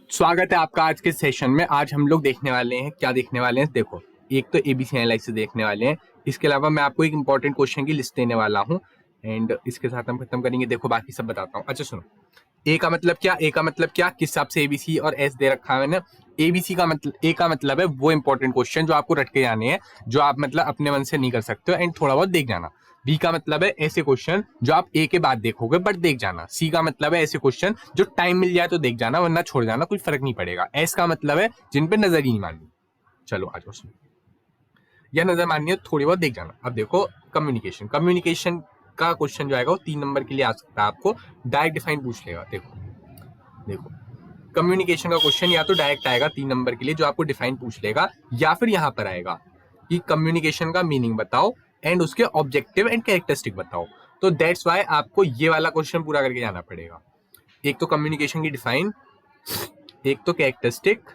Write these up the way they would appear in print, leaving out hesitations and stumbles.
स्वागत है आपका आज के सेशन में। आज हम लोग देखने वाले हैं, क्या देखने वाले हैं, देखो एक तो एबीसी एनालिसिस देखने वाले हैं। इसके अलावा मैं आपको एक इंपॉर्टेंट क्वेश्चन की लिस्ट देने वाला हूं एंड इसके साथ हम खत्म करेंगे। देखो बाकी सब बताता हूँ। अच्छा सुनो, ए का मतलब क्या, ए का मतलब क्या, किस हिसाब से एबीसी और एस दे रखा है मैंने। एबीसी का मतलब, ए का मतलब है वो इंपॉर्टेंट क्वेश्चन जो आपको रट के जाने हैं, जो आप मतलब अपने मन से नहीं कर सकते हो एंड थोड़ा बहुत देख जाना। बी का मतलब है ऐसे क्वेश्चन जो आप ए के बाद देखोगे बट देख जाना। सी का मतलब है ऐसे क्वेश्चन जो टाइम मिल जाए तो देख जाना वरना छोड़ जाना, कोई फर्क नहीं पड़ेगा। एस का मतलब है जिन पे नजर ही नहीं माननी। चलो आ जाओ, या नजर माननी है थोड़ी बहुत देख जाना। अब देखो कम्युनिकेशन, कम्युनिकेशन का क्वेश्चन जो आएगा वो 3 नंबर के लिए आ सकता है। आपको डायरेक्ट डिफाइन पूछ लेगा। देखो देखो कम्युनिकेशन का क्वेश्चन या तो डायरेक्ट आएगा 3 नंबर के लिए जो आपको डिफाइन पूछ लेगा, या फिर यहां पर आएगा कि कम्युनिकेशन का मीनिंग बताओ एंड उसके ऑब्जेक्टिव एंड कैरेक्टरिस्टिक बताओ। तो दैट्स वाई आपको ये वाला क्वेश्चन पूरा करके जाना पड़ेगा। एक तो कम्युनिकेशन की डिफाइन, एक तो कैरेक्टरिस्टिक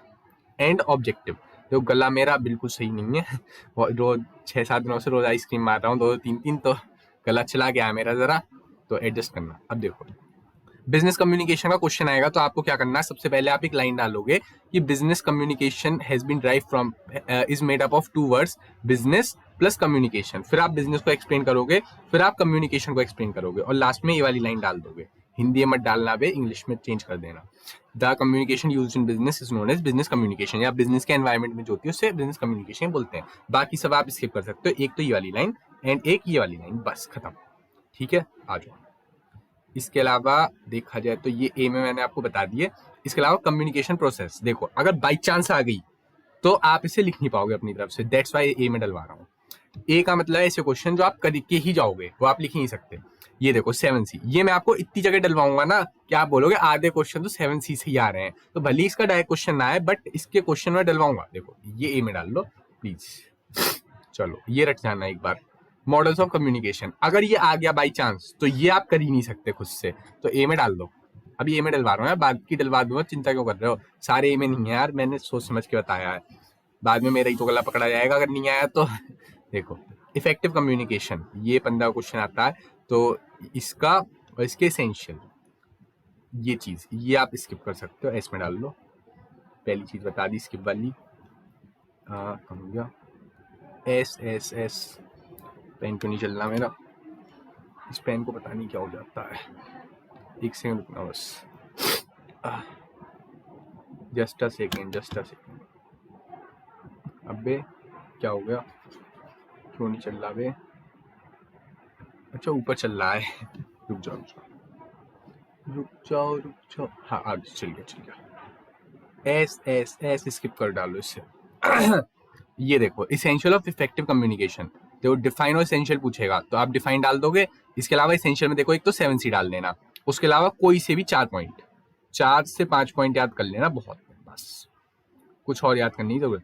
एंड ऑब्जेक्टिव। तो गला मेरा बिल्कुल सही नहीं है, रोज 6-7 दिनों से रोज आइसक्रीम मार रहा हूँ, 2-3 तो गला चला गया है मेरा जरा, तो एडजस्ट करना। अब देखो बिजनेस कम्युनिकेशन का क्वेश्चन आएगा तो आपको क्या करना है, सबसे पहले आप एक लाइन डालोगे कि business communication has been derived from is made up of 2 words, business plus communication. फिर आप बिजनेस को एक्सप्लेन करोगे, फिर आप कम्युनिकेशन को एक्सप्लेन करोगे और लास्ट में ये वाली लाइन डाल दोगे। हिंदी मत डालना बे, इंग्लिश में चेंज कर देना। The communication used in business is known as business communication, या बिजनेस के एनवायरमेंट में जो होती है उससे बिजनेस कम्युनिकेशन बोलते हैं। बाकी सब आप स्किप कर सकते हो, एक तो ये वाली लाइन एंड एक ये वाली लाइन, बस खत्म। ठीक है, आ जाओ। इसके अलावा देखा जाए तो ये ए में मैंने आपको बता दिए। इसके अलावा कम्युनिकेशन प्रोसेस, देखो अगर बाई चांस आ गई तो आप इसे लिख नहीं पाओगे अपनी तरफ से, दैट्स वाई ए में डलवा रहा हूँ। ए का मतलब ऐसे क्वेश्चन जो आप करके ही जाओगे, वो आप लिख ही नहीं सकते। ये देखो 7C, ये मैं आपको इतनी जगह डलवाऊंगा ना कि आप बोलोगे आधे क्वेश्चन तो 7C से ही आ रहे हैं, तो भले इसका डायरेक्ट क्वेश्चन ना आए बट इसके क्वेश्चन में डलवाऊंगा। देखो ये ए में डाल लो प्लीज। चलो ये रट जाना एक बार। मॉडल्स ऑफ कम्युनिकेशन, अगर ये आ गया बाई चांस तो ये आप कर ही नहीं सकते खुद से, तो ए में डाल दो। अभी ए में डलवा रहा हूँ यार, बाद की डलवा दूंगा, चिंता क्यों कर रहे हो। सारे ए में नहीं है यार, मैंने सोच समझ के बताया है, बाद में मेरा ही तो गला पकड़ा जाएगा अगर नहीं आया तो। देखो इफेक्टिव कम्युनिकेशन, ये 15 क्वेश्चन आता है, तो इसका और इसके एसेंशियल, ये चीज ये आप स्किप कर सकते हो, इसमें डाल लो। पहली चीज बता दी स्किप वाली। कम हो गया। एस एस एस, पेन क्यों नहीं चल रहा मेरा, इस पेन को पता नहीं क्या हो जाता है। एक सेकंड रुकना बस, just a second, just a second. अबे क्या हो गया, क्यों नहीं चल रहा बे। अच्छा ऊपर चल रहा है, रुक जाओ रुक जाओ रुक जाओ रुक जाओ, हाँ आगे चल गया चल गया। एस एस एस स्किप कर डालो इससे। ये देखो इसेंशियल ऑफ इफेक्टिव कम्युनिकेशन, तो डिफाइन और इसेंशियल पूछेगा तो आप डिफाइन डाल दोगे। इसके अलावा इसेंशियल में देखो एक तो 7C डाल देना, उसके अलावा कोई से भी 4 पॉइंट, 4 से 5 पॉइंट याद कर लेना, बहुत बस, कुछ और याद करने की जरूरत।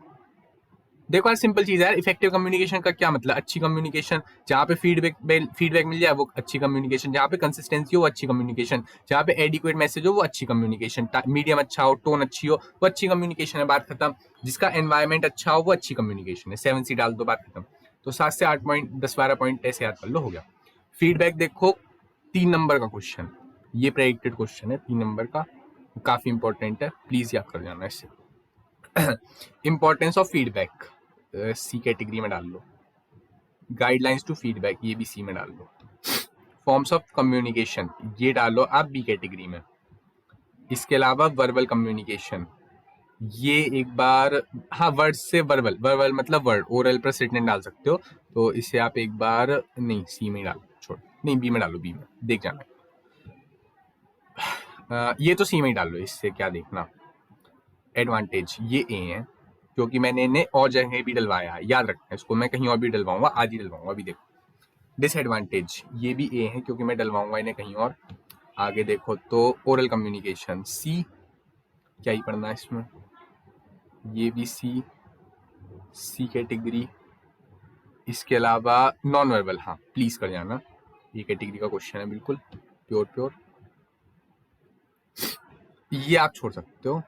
देखो यार सिंपल चीज है यार, इफेक्टिव कम्युनिकेशन का क्या मतलब, अच्छी कम्युनिकेशन, जहाँ पे फीडबैक मिल जाए वो अच्छी कम्युनिकेशन, जहाँ पे कंसिस्टेंसी हो वो अच्छी कम्युनिकेशन, जहाँ पे एडिक्वेट मैसेज हो वो अच्छी कम्युनिकेशन, मीडियम अच्छा हो, टोन अच्छी हो वो अच्छी कम्युनिकेशन है, बात खत्म। जिसका एनवायरमेंट अच्छा हो वो अच्छी कम्युनिकेशन है, 7C डाल दो, बात खत्म। तो 7 से 8 पॉइंट, 10-12 पॉइंट ऐसे याद कर लो, हो गया। फीडबैक देखो 3 नंबर का क्वेश्चन, ये प्रेडिक्टेड क्वेश्चन है 3 नंबर का, काफी इंपॉर्टेंट है, प्लीज याद कर जाना इससे। Importance of feedback C category में डाल लो। गाइडलाइंस टू फीडबैक ये भी सी में डाल लो। फॉर्म्स ऑफ कम्युनिकेशन ये डालो आप बी कैटेगरी में। इसके अलावा वर्बल कम्युनिकेशन, ये एक बार, हाँ वर्ड से वर्बल, वर्बल मतलब वर्ड, ओरल प्लस रिटन डाल सकते हो, तो इसे आप एक बार नहीं सी में डालो, छोड़ नहीं बी में डालो, बी में देख जाना। ये तो सी में ही डाल लो, इससे क्या देखना। एडवांटेज ये ए है क्योंकि मैंने इन्हें और जगह भी डलवाया है, याद रखना इसको, मैं कहीं और भी डलवाऊंगा, आज ही डलवाऊंगा। अभी देखो डिसएडवांटेज ये भी ए है क्योंकि मैं डलवाऊंगा इन्हें कहीं और। आगे देखो तो ओरल कम्युनिकेशन सी, क्या ही पढ़ना है इसमें, ये भी सी, सी कैटेगरी। इसके अलावा नॉन वर्बल, हाँ प्लीज कर जाना, ये कैटेगरी का क्वेश्चन है बिल्कुल प्योर प्योर, ये आप छोड़ सकते हो,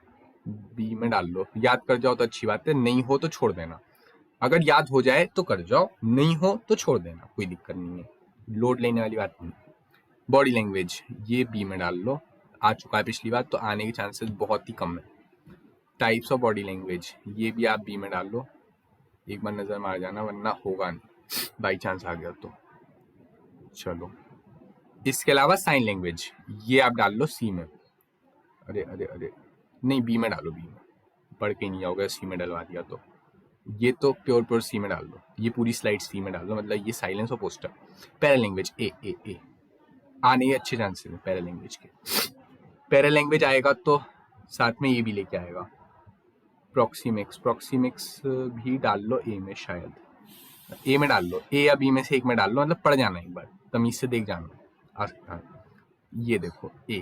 बी में डाल लो। याद कर जाओ तो अच्छी बात है, नहीं हो तो छोड़ देना। अगर याद हो जाए तो कर जाओ, नहीं हो तो छोड़ देना, कोई दिक्कत नहीं है, लोड लेने वाली बात नहीं। बॉडी लैंग्वेज ये बी में डाल लो, आ चुका है पिछली बार तो आने के चांसेस बहुत ही कम है। टाइप्स ऑफ बॉडी लैंग्वेज, ये भी आप बी में डाल लो, एक बार नजर मार जाना वरना होगा नहीं, बाई चांस आ गया तो। चलो इसके अलावा साइन लैंग्वेज, ये आप डाल लो सी में। अरे अरे अरे नहीं, बी में डालो, बी में पढ़ के नहीं आओगे, सी में डलवा दिया तो। ये तो प्योर सी में डाल दो, ये पूरी स्लाइड सी में डाल दो, मतलब ये साइलेंस और पोस्टर। पैरा लैंग्वेज ए आने ही अच्छे चांसेस है पैरा लैंग्वेज के। पैरा लैंग्वेज आएगा तो साथ में ये भी लेके आएगा प्रॉक्सिमिक्स भी डाल लो ए में, शायद ए में डाल लो, ए या बी में से एक में डाल लो, मतलब पढ़ जाना एक बार, तमीज से देख जाना आ सकता है। ये देखो ए,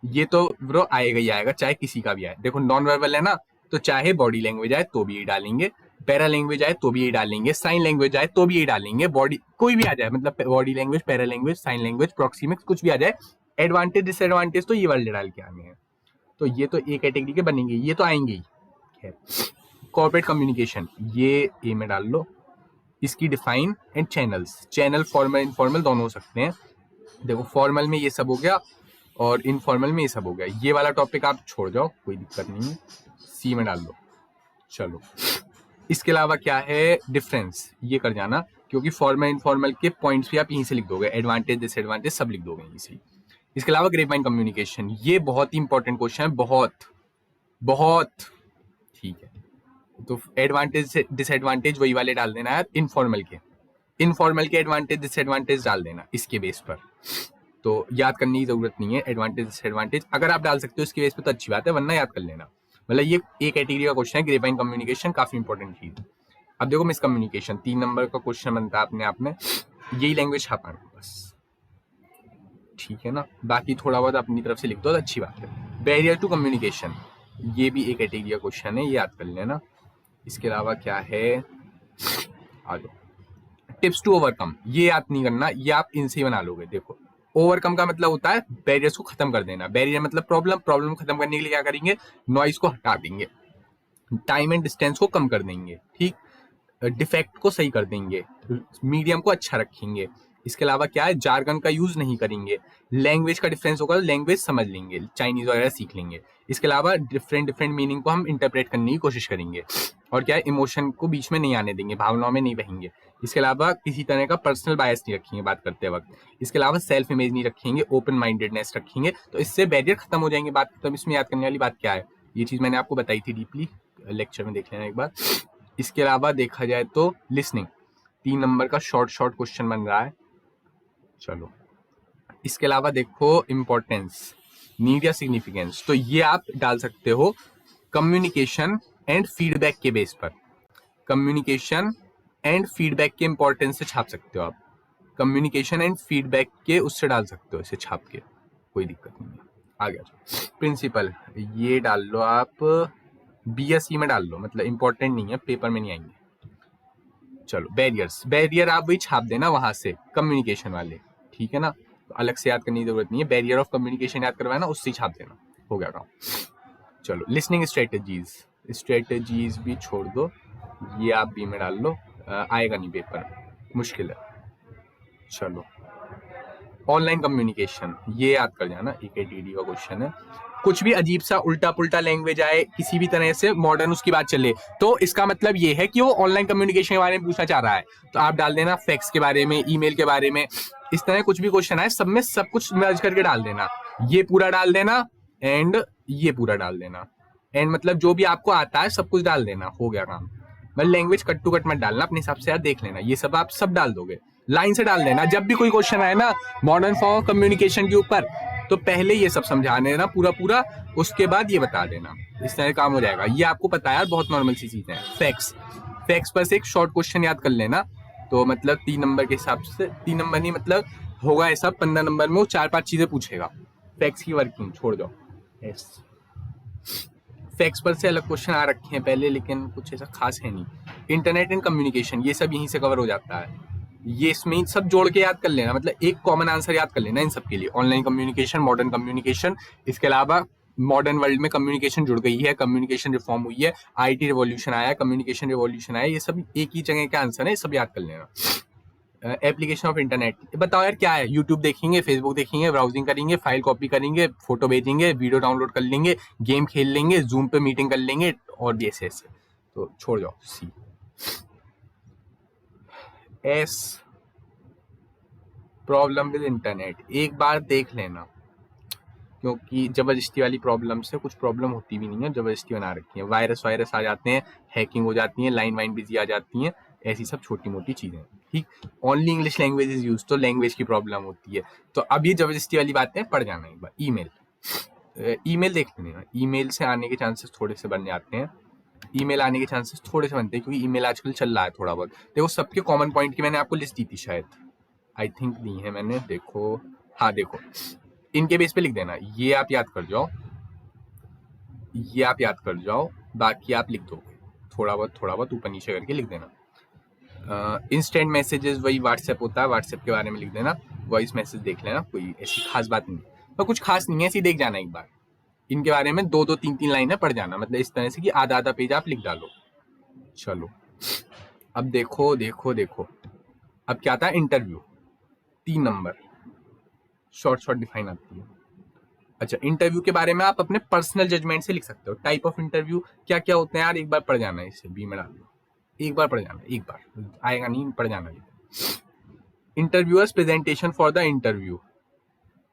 ये तो ब्रो आएगा ही आएगा, चाहे किसी का भी आए। देखो नॉन वर्बल है ना, तो चाहे बॉडी लैंग्वेज आए तो भी ये डालेंगे, पैरा लैंग्वेज आए तो भी ये डालेंगे, साइन लैंग्वेज आए तो भी ये डालेंगे, बॉडी कोई भी आ जाए, मतलब body language, para language, sign language, proxemics कुछ भी आ जाए, एडवांटेज डिसएडवांटेज तो ये वाले डाल के आने हैं। तो ये तो ए कैटेगरी के बनेंगे, ये तो आएंगे ही। खैर कॉर्पोरेट कम्युनिकेशन, ये ए में डाल लो। इसकी define and channels, channel formal informal दोनों हो सकते हैं। देखो फॉर्मल में ये सब हो गया और इनफॉर्मल में ये सब हो गया, ये वाला टॉपिक आप छोड़ जाओ, कोई दिक्कत नहीं है, सी में डाल दो। चलो इसके अलावा क्या है, डिफरेंस, ये कर जाना, क्योंकि फॉर्मल इनफॉर्मल के पॉइंट्स भी आप यहीं से लिख दोगे, एडवांटेज डिसएडवांटेज सब लिख दोगे यहीं से। इसके अलावा ग्रेपवाइन कम्युनिकेशन, ये बहुत ही इंपॉर्टेंट क्वेश्चन है, बहुत ठीक है। तो एडवांटेज डिसएडवांटेज वही वाले डाल देना यार, इनफॉर्मल के एडवांटेज डिसएडवांटेज डाल देना इसके बेस पर। तो याद करने की जरूरत नहीं है एडवांटेज डिसएडवांटेज, अगर आप डाल सकते हो इसके बेस पे तो अच्छी बात है, वरना याद कर लेना। मतलब ये एक कैटेगरी का क्वेश्चन है, ग्रेपवाइन कम्युनिकेशन काफी इंपॉर्टेंट चीज। अब देखो मिसकम्युनिकेशन, 3 नंबर का क्वेश्चन बनता है अपने आप में, यही लैंग्वेज छापा बस, ठीक है ना, बाकी थोड़ा बहुत अपनी तरफ से लिख दो तो अच्छी बात है। बैरियर टू कम्युनिकेशन, ये भी एक कैटेगरी का क्वेश्चन है, ये याद कर लेना। इसके अलावा क्या है, आ जाओ टिप्स टू ओवरकम, ये याद नहीं करना, ये आप इनसे ही बना लोगे। देखो ओवरकम का मतलब होता है बैरियर्स को खत्म कर देना, बैरियर मतलब प्रॉब्लम खत्म करने के लिए क्या करेंगे, नॉइज को हटा देंगे, टाइम एंड डिस्टेंस को कम कर देंगे, ठीक, डिफेक्ट को सही कर देंगे, मीडियम को अच्छा रखेंगे। इसके अलावा क्या है, जार्गन का यूज नहीं करेंगे, लैंग्वेज का डिफरेंस होगा, लैंग्वेज समझ लेंगे, चाइनीज वगैरह सीख लेंगे। इसके अलावा डिफरेंट मीनिंग को हम इंटरप्रेट करने की कोशिश करेंगे, और क्या है, इमोशन को बीच में नहीं आने देंगे, भावनाओं में नहीं बहेंगे। इसके अलावा किसी तरह का पर्सनल बायस नहीं रखेंगे बात करते वक्त। इसके अलावा सेल्फ इमेज नहीं रखेंगे, ओपन माइंडेडनेस रखेंगे, तो इससे बैरियर खत्म हो जाएंगे। बात खत्म। इसमें याद करने वाली बात क्या है, ये चीज मैंने आपको बताई थी डीपली, लेक्चर में देख लेना एक बार। इसके अलावा देखा जाए तो लिसनिंग, 3 नंबर का शॉर्ट क्वेश्चन बन रहा है। चलो इसके अलावा देखो इम्पोर्टेंस, नीड या सिग्निफिकेंस, तो ये आप डाल सकते हो कम्युनिकेशन एंड फीडबैक के बेस पर, कम्युनिकेशन एंड फीडबैक के इंपॉर्टेंस से छाप सकते हो आप, कम्युनिकेशन एंड फीडबैक के उससे डाल सकते हो इसे छाप के, कोई दिक्कत नहीं है। आ गया प्रिंसिपल, ये डाल लो आप, बी या सी में डाल लो, मतलब इंपॉर्टेंट नहीं है, पेपर में नहीं आएंगे। चलो बैरियर आप वही छाप देना वहां से, कम्युनिकेशन वाले, ठीक है ना, तो अलग से याद करने की जरूरत नहीं है, बैरियर ऑफ कम्युनिकेशन याद करवाना, उससे छाप देना, हो गया काम। चलो लिसनिंग स्ट्रेटेजीज भी छोड़ दो, ये आप बी में डाल लो, आएगा नहीं पेपर, मुश्किल है। चलो ऑनलाइन कम्युनिकेशन, ये याद कर जाना, एक ATD का क्वेश्चन है। कुछ भी अजीब सा उल्टा पुल्टा लैंग्वेज आए, किसी भी तरह से मॉडर्न उसकी बात चले, तो इसका मतलब ये है कि वो ऑनलाइन कम्युनिकेशन के बारे में पूछना चाह रहा है, तो आप डाल देना फैक्स के बारे में, ईमेल के बारे में, इस तरह कुछ भी क्वेश्चन आए सब में सब कुछ मर्ज करके डाल देना, ये पूरा डाल देना एंड ये पूरा डाल देना, एंड मतलब जो भी आपको आता है सब कुछ डाल देना, हो गया काम। मतलब लैंग्वेज कट टू कट मत डालना, अपने हिसाब से यार देख लेना, ये सब आप सब डाल दोगे, लाइन से डाल देना। जब भी कोई क्वेश्चन आए ना मॉडर्न फॉर्म ऑफ कम्युनिकेशन के ऊपर, तो पहले ये सब समझा देना पूरा, उसके बाद ये बता देना, इस तरह काम हो जाएगा। ये आपको पता है यार, बहुत नॉर्मल सी चीजें हैं। फैक्स पर से एक शॉर्ट क्वेश्चन याद कर लेना, तो मतलब 3 नंबर के हिसाब से, 3 नंबर नहीं मतलब होगा ऐसा, 15 नंबर में वो 4-5 चीजें पूछेगा। फैक्स की वर्किंग छोड़ दो, फैक्स पर से अलग क्वेश्चन आ रखे हैं पहले, लेकिन कुछ ऐसा खास है नहीं। इंटरनेट एंड कम्युनिकेशन, ये सब यहीं से कवर हो जाता है, ये इसमें सब जोड़ के याद कर लेना, मतलब एक कॉमन आंसर याद कर लेना इन सब के लिए। ऑनलाइन कम्युनिकेशन, मॉडर्न कम्युनिकेशन, इसके अलावा मॉडर्न वर्ल्ड में कम्युनिकेशन जुड़ गई है, कम्युनिकेशन रिफॉर्म हुई है, IT रिवॉल्यूशन आया, कम्युनिकेशन रिवॉल्यूशन आया, ये सब एक ही जगह का आंसर है, सब याद कर लेना। एप्लीकेशन ऑफ इंटरनेट, बताओ यार क्या है? यूट्यूब देखेंगे, फेसबुक देखेंगे, ब्राउजिंग करेंगे, फाइल कॉपी करेंगे, फोटो भेजेंगे, वीडियो डाउनलोड कर लेंगे, गेम खेल लेंगे, जूम पे मीटिंग कर लेंगे और भी ऐसे ऐसे। तो छोड़ जाओ। सी। एस, प्रॉब्लम विद इंटरनेट, एक बार देख लेना, क्योंकि जबरदस्ती वाली प्रॉब्लम से कुछ प्रॉब्लम होती भी नहीं है, जबरदस्ती बना रखी है। वायरस वायरस आ जाते हैं, हैकिंग हो जाती है, लाइन वाइन बिजी आ जाती हैं, ऐसी सब छोटी मोटी चीजें। ठीक, only English language is use, तो लैंग्वेज की प्रॉब्लम होती है। तो अब ये जबरदस्ती वाली बातें पढ़ जाना एक बार। ईमेल देख लेना, ईमेल से आने के चांसेस थोड़े से बन जाते हैं, ईमेल आने के चांसेस थोड़े से बनते हैं, क्योंकि ईमेल आजकल चल रहा है थोड़ा बहुत। देखो सबके कॉमन पॉइंट की मैंने आपको लिस्ट दी थी शायद, आई थिंक दी है मैंने, देखो। हाँ देखो, इनके बेस पे लिख देना, ये आप याद कर जाओ, ये आप याद कर जाओ, बाकी आप लिख दोगे थोड़ा बहुत ऊपर नीचे करके लिख देना। इंस्टेंट मैसेजेस वही व्हाट्सएप होता है, व्हाट्सएप के बारे में लिख देना। वॉइस मैसेज देख लेना, कोई ऐसी खास बात नहीं है, तो कुछ खास नहीं है, ऐसी देख जाना एक बार। इनके बारे में 2-2 3-3 लाइनें पढ़ जाना, मतलब इस तरह से कि आधा आधा पेज आप लिख डालो। चलो अब देखो देखो देखो, अब क्या आता है? इंटरव्यू, 3 नंबर, शॉर्ट डिफाइन आती है। अच्छा, इंटरव्यू के बारे में आप अपने पर्सनल जजमेंट से लिख सकते हो। टाइप ऑफ इंटरव्यू क्या क्या होते हैं यार, एक बार पढ़ जाना है, इसे बी में डाल दो, एक बार पढ़ जाना, एक बार आएगा नहीं, पढ़ जाना। Interviewers presentation for the interview,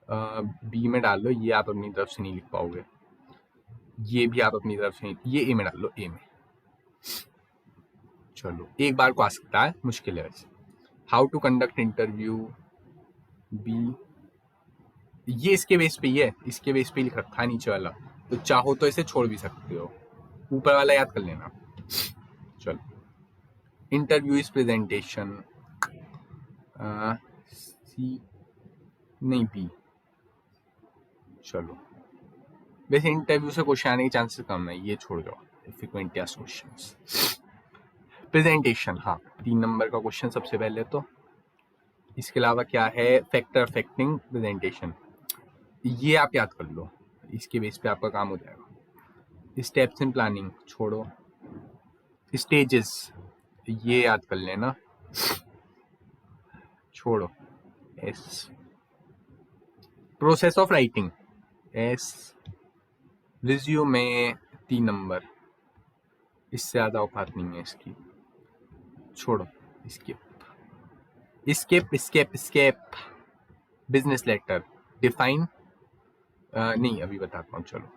B में डाल लो, ये आप अपनी तरफ से नहीं लिख पाओगे, ये भी आप अपनी तरफ से नहीं, ये ए में डाल लो, ए में। चलो एक बार को आ सकता है, मुश्किल है वैसे। How to conduct interview, B, ये इसके बेस पे ही है, इसके बेस पे लिख रखा है नीचे वाला, तो चाहो तो इसे छोड़ भी सकते हो, ऊपर वाला याद कर लेना। चलो, इंटरव्यू इज प्रेजेंटेशन, सी नहीं, बी। चलो, वैसे इंटरव्यू से क्वेश्चन आने के चांसेस कम है, ये छोड़ जाओ, फ्रीक्वेंटली आस्क्ड क्वेश्चंस। प्रेजेंटेशन, हाँ 3 नंबर का क्वेश्चन सबसे पहले तो। इसके अलावा क्या है? फैक्टर अफेक्टिंग प्रेजेंटेशन, ये आप याद कर लो, इसके बेस पे आपका काम हो जाएगा। स्टेप्स इन प्लानिंग छोड़ो, स्टेजेस ये याद कर लेना, छोड़ो। S, process of writing, S, resume 3 number, इससे ज़्यादा औकात नहीं है इसकी, छोड़ो। स्केप, बिजनेस लेटर, डिफाइन, नहीं अभी बताता हूँ, चलो।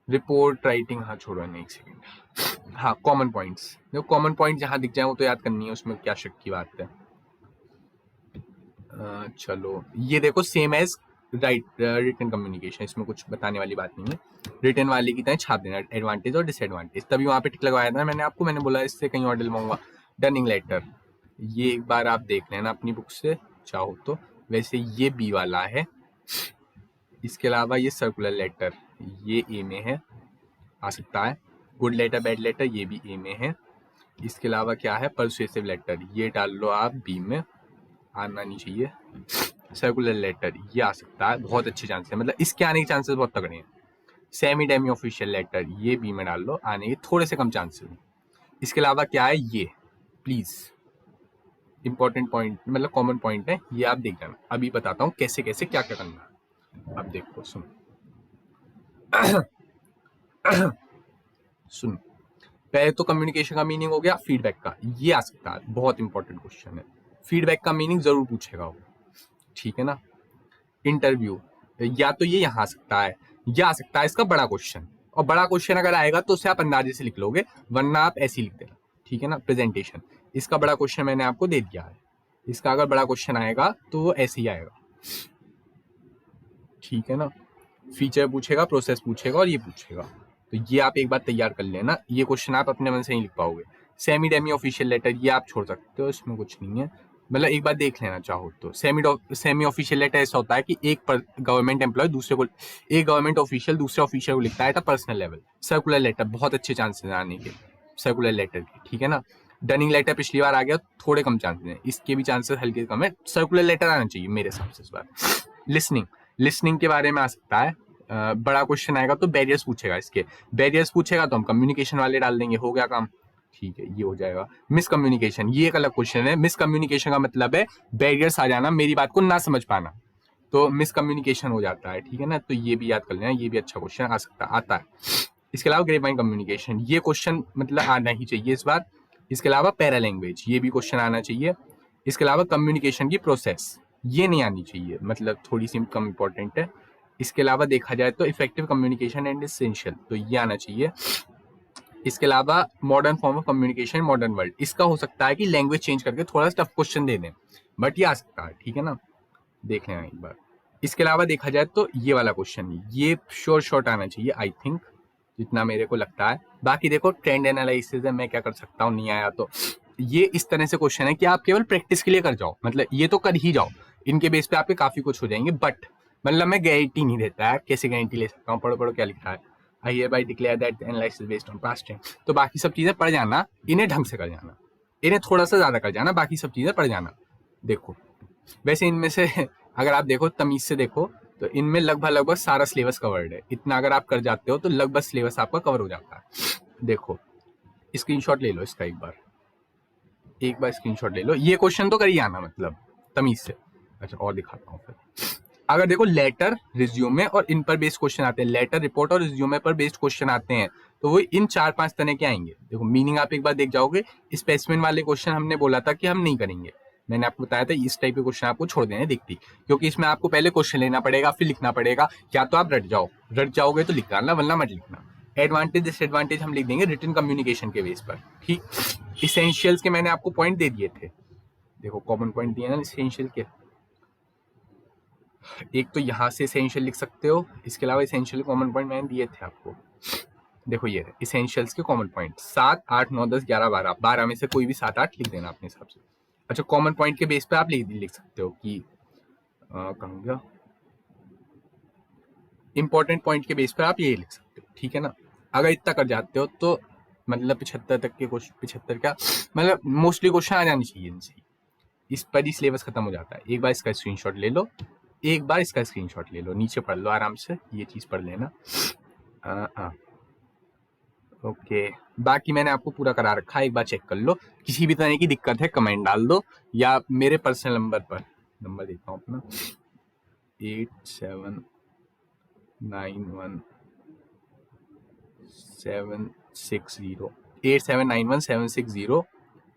रिपोर्ट राइटिंग, हाँ छोड़ो, नहीं एक सेकेंड। हाँ, कॉमन पॉइंट्स, देखो कॉमन पॉइंट जहाँ दिख जाए वो तो याद करनी है, उसमें क्या शक की बात है। चलो ये देखो, सेम एज रिटन कम्युनिकेशन, इसमें कुछ बताने वाली बात नहीं है, रिटन वाले की तरह छाप देना, एडवांटेज और डिसएडवांटेज, तभी वहाँ पे टिक लगवाया था मैंने आपको, मैंने बोला इससे कहीं और डलवाऊंगा। डनिंग लेटर, ये एक बार आप देख लेना अपनी बुक से चाहो तो, वैसे ये बी वाला है। इसके अलावा ये सर्कुलर लेटर, ये ए में है, आ सकता है। गुड लेटर बैड लेटर, ये भी ए में है। इसके अलावा क्या है? परसुएसिव लेटर, ये डाल लो आप बी में, आना नहीं चाहिए। सर्कुलर लेटर ये आ सकता है, बहुत अच्छे चांसेस है, मतलब इसके आने के चांसेस बहुत तगड़े हैं। सेमी डेमी ऑफिशियल लेटर, ये बी में डाल लो, आने के थोड़े से कम चांसेस हैं। इसके अलावा क्या है? ये प्लीज इंपॉर्टेंट पॉइंट, मतलब कॉमन पॉइंट है, ये आप देख जाना। अभी बताता हूँ कैसे कैसे क्या क्या करना है। अब देखो, सुन सुन, पहले तो कम्युनिकेशन का मीनिंग हो गया, फीडबैक का ये आ सकता है, बहुत इंपॉर्टेंट क्वेश्चन है, फीडबैक का मीनिंग जरूर पूछेगा वो, ठीक है ना। इंटरव्यू, या तो ये यहाँ आ सकता है, या आ सकता है इसका बड़ा क्वेश्चन, और बड़ा क्वेश्चन अगर आएगा तो उसे आप अंदाजे से लिख लोगे, वरना आप ऐसे ही लिख देना, ठीक है ना। प्रेजेंटेशन, इसका बड़ा क्वेश्चन मैंने आपको दे दिया है, इसका अगर बड़ा क्वेश्चन आएगा तो वो ऐसे ही आएगा, ठीक है ना। फीचर पूछेगा, प्रोसेस पूछेगा और ये पूछेगा, तो ये आप एक बार तैयार कर लेना, ये क्वेश्चन आप अपने मन से नहीं लिख पाओगे। सेमी डेमी ऑफिशियल लेटर, ये आप छोड़ सकते हो, इसमें कुछ नहीं है, मतलब एक बार देख लेना चाहो तो। सेमी ऑफिशियल लेटर ऐसा होता है कि एक गवर्नमेंट एम्प्लॉय दूसरे को, एक गवर्नमेंट ऑफिशियल दूसरे ऑफिशियल को लिखता है, पर्सनल लेवल। सर्कुलर लेटर बहुत अच्छे चांसेस आने के सर्कुलर लेटर के, ठीक है ना। डनिंग लेटर पिछली बार आ गया, थोड़े कम चांसेस हैं, इसके भी चांसेस हल्के कम है, सर्कुलर लेटर आना चाहिए मेरे हिसाब से इस बार। लिसनिंग के बारे में आ सकता है, बड़ा क्वेश्चन आएगा तो बैरियर्स पूछेगा, इसके बैरियर्स पूछेगा तो हम कम्युनिकेशन वाले डाल देंगे, हो गया काम, ठीक है, ये हो जाएगा। मिसकम्युनिकेशन, ये एक अलग क्वेश्चन है। मिसकम्युनिकेशन का मतलब है बैरियर्स आ जाना, मेरी बात को ना समझ पाना, तो मिसकम्युनिकेशन हो जाता है, ठीक है ना। तो ये भी याद कर लेना, ये भी अच्छा क्वेश्चन आ सकता आता है। इसके अलावा ग्रेपवाइन कम्युनिकेशन, ये क्वेश्चन मतलब आना ही चाहिए इस बार। इसके अलावा पैरा लैंग्वेज, ये भी क्वेश्चन आना चाहिए। इसके अलावा कम्युनिकेशन की प्रोसेस, ये नहीं आनी चाहिए, मतलब थोड़ी सी कम इंपॉर्टेंट है। इसके अलावा देखा जाए तो इफेक्टिव कम्युनिकेशन एंड एसेंशियल, तो ये आना चाहिए। इसके अलावा modern form of communication modern world, इसका हो सकता है कि लैंग्वेज चेंज करके थोड़ा सा टफ क्वेश्चन दे दें, बट ये आ सकता है, ठीक है ना, देख लेना एक बार। इसके अलावा देखा जाए तो ये वाला क्वेश्चन, ये शॉर्ट आना चाहिए आई थिंक, जितना मेरे को लगता है। बाकी देखो ट्रेंड एनालिसिस है, मैं क्या कर सकता हूँ, नहीं आया तो ये इस तरह से क्वेश्चन है कि आप केवल प्रैक्टिस के लिए कर जाओ, मतलब ये तो कर ही जाओ, इनके बेस पे आपके काफी कुछ हो जाएंगे, बट मतलब मैं गारंटी नहीं देता है, कैसे गारंटी ले सकता हूँ, पढ़ो पढ़ो क्या लिखा है, I hear bye declare that analysis based on past time. तो बाकी सब चीजें पढ़ जाना, इन्हें ढंग से कर जाना, इन्हें थोड़ा सा ज्यादा कर जाना, बाकी सब चीजें पढ़ जाना। देखो वैसे इनमें से अगर आप देखो तमीज से देखो तो इनमें लगभग सारा सिलेबस कवर्ड है, इतना अगर आप कर जाते हो तो लगभग सिलेबस आपका कवर हो जाता है। देखो स्क्रीनशॉट ले लो इसका, एक बार स्क्रीनशॉट ले लो, ये क्वेश्चन तो कर ही आना मतलब तमीज से। अच्छा और दिखाता हूँ फिर, अगर देखो लेटर रिज्यूमे और इन पर बेस्ड क्वेश्चन आते हैं, लेटर रिपोर्ट और रिज्यूमे पर बेस्ड क्वेश्चन आते हैं, तो वो इन 4-5 तरह के आएंगे। देखो मीनिंग आप एक बार देख जाओगे, स्पेसिमेन वाले क्वेश्चन हमने बोला था कि हम नहीं करेंगे, मैंने आपको बताया था इस टाइप के क्वेश्चन आपको छोड़ देने दिखती, क्योंकि इसमें आपको पहले क्वेश्चन लेना पड़ेगा फिर लिखना पड़ेगा, या तो आप रट जाओगे तो लिख डालना, वरना मत लिखना। एडवांटेज डिसएडवांटेज हम लिख देंगे रिटन कम्युनिकेशन के बेस पर, ठीक। इसेंशियल्स के मैंने आपको पॉइंट दे दिए थे, देखो कॉमन पॉइंट दिए ना इसेंशियल के, एक तो यहाँ से इसेंशियल लिख सकते हो, इसके अलावा इसेंशियल कॉमन पॉइंट मैंने दिए थे आपको, देखो ये इसेंशियल्स के कॉमन पॉइंट 7, 8, 9, 10, 11, 12 में से कोई भी 7, 8 लिख देना अपने हिसाब से। अच्छा कॉमन पॉइंट के बेस पे आप लिख सकते हो कि कहाँ गया, इंपॉर्टेंट पॉइंट के बेस पे आप ये लिख सकते हो, ठीक है ना। अगर इतना कर जाते हो तो मतलब 75 तक के क्वेश्चन, 75 क्या मतलब मोस्टली क्वेश्चन आ जाने चाहिए इनसे, इस पर ही सिलेबस खत्म हो जाता है। एक बार इसका स्क्रीनशॉट ले लो, एक बार इसका स्क्रीनशॉट ले लो, नीचे पढ़ लो आराम से, ये चीज पढ़ लेना। ओके बाकी मैंने आपको पूरा करा रखा है, एक बार चेक कर लो, किसी भी तरह की दिक्कत है कमेंट डाल दो, या मेरे पर्सनल नंबर पर, नंबर देता हूँ अपना 8791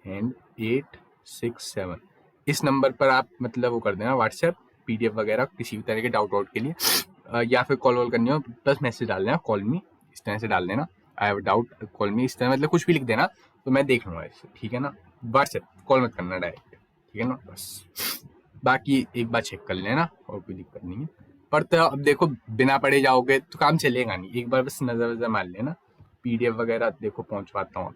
एंड 867, इस नंबर पर आप मतलब वो कर देना व्हाट्सएप, पीडीएफ वगैरह किसी भी तरह के डाउट के लिए, या फिर कॉल करनी हो बस मैसेज डाल देना, कॉल मी इस तरह से डाल देना, आई हैव डाउट कॉल मी, इस तरह मतलब कुछ भी लिख देना तो मैं देख लूँगा इससे, ठीक है ना। व्हाट्सएप कॉल मत करना डायरेक्ट, ठीक है ना बस। बाकी एक बार चेक कर लेना और कोई दिक्कत नहीं है, पर तो अब देखो बिना पढ़े जाओगे तो काम चलेगा नहीं, एक बार बस नजर वजर मार लेना, पीडीएफ वगैरह देखो पहुंचवाता हूँ,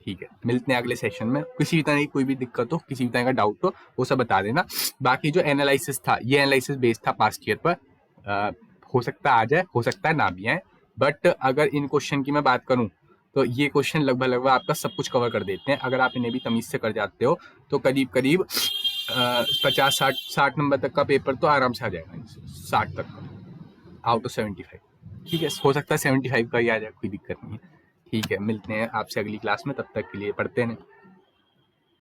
ठीक है। मिलते हैं अगले सेशन में, किसी भी तरह की कोई भी दिक्कत हो, किसी भी तरह का डाउट हो वो सब बता देना। बाकी जो एनालिसिस था, ये एनालिसिस बेस्ड था पास्ट ईयर पर, हो सकता है आ जाए, हो सकता है ना भी आए, बट अगर इन क्वेश्चन की मैं बात करूं तो ये क्वेश्चन लगभग आपका सब कुछ कवर कर देते हैं, अगर आप इन्हें भी तमीज से कर जाते हो तो करीब 50-60 नंबर तक का पेपर तो आराम से आ जाएगा, 60 तक का आउट ऑफ 75, ठीक है। हो सकता है 75 का ही आ जाए, कोई दिक्कत नहीं है, ठीक है। मिलते हैं आपसे अगली क्लास में, तब तक के लिए पढ़ते हैं।